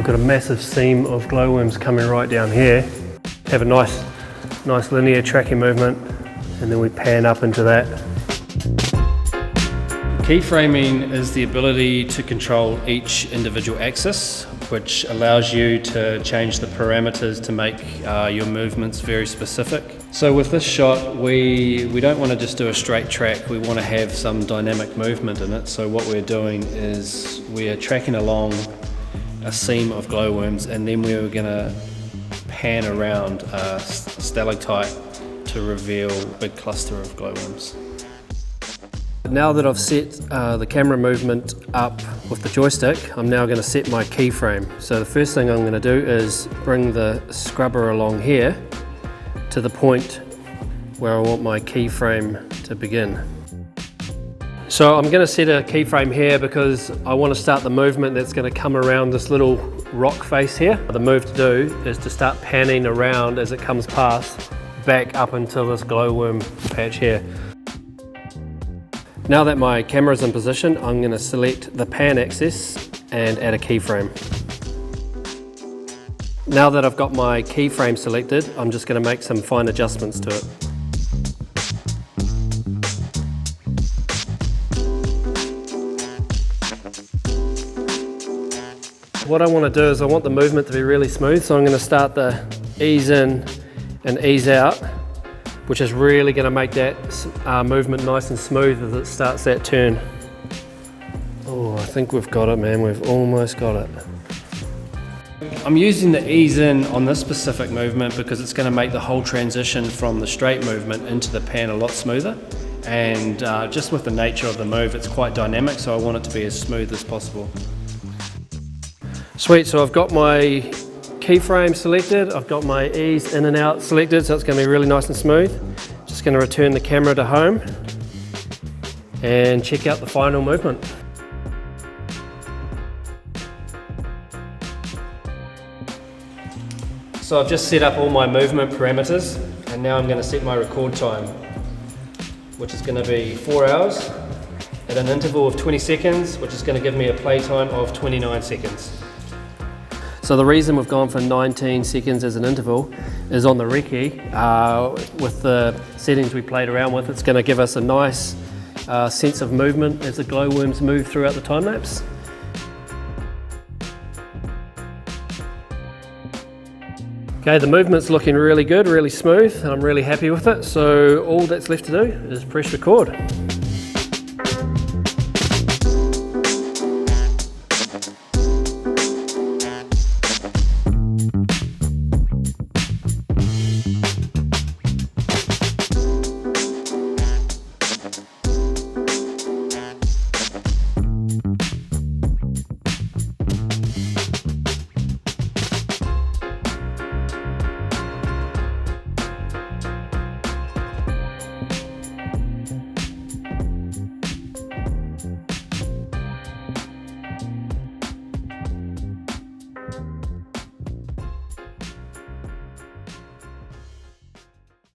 we've got a massive seam of glowworms coming right down here. Have a nice linear tracking movement, and then we pan up into that. Keyframing is the ability to control each individual axis, which allows you to change the parameters to make your movements very specific. So with this shot, we don't want to just do a straight track, we want to have some dynamic movement in it. So what we're doing is we are tracking along a seam of glowworms, and then we're going to pan around a stalactite to reveal a big cluster of glowworms. Now that I've set the camera movement up with the joystick, I'm now going to set my keyframe. So the first thing I'm going to do is bring the scrubber along here to the point where I want my keyframe to begin. So I'm going to set a keyframe here because I want to start the movement that's going to come around this little rock face here. The move to do is to start panning around as it comes past, back up until this glowworm patch here. Now that my camera's in position, I'm going to select the pan axis and add a keyframe. Now that I've got my keyframe selected, I'm just going to make some fine adjustments to it. What I want to do is I want the movement to be really smooth, so I'm going to start the ease in and ease out, which is really going to make that movement nice and smooth as it starts that turn. Oh, I think we've got it, man. We've almost got it. I'm using the ease in on this specific movement because it's going to make the whole transition from the straight movement into the pan a lot smoother. And just with the nature of the move, it's quite dynamic, so I want it to be as smooth as possible. Sweet, so I've got my keyframe selected, I've got my ease in and out selected, so it's going to be really nice and smooth. Just going to return the camera to home and check out the final movement. So I've just set up all my movement parameters, and now I'm going to set my record time, which is going to be 4 hours at an interval of 20 seconds, which is going to give me a play time of 29 seconds. So the reason we've gone for 19 seconds as an interval is on the recce, with the settings we played around with, it's going to give us a nice sense of movement as the glowworms move throughout the time lapse. Okay, the movement's looking really good, really smooth, and I'm really happy with it. So all that's left to do is press record.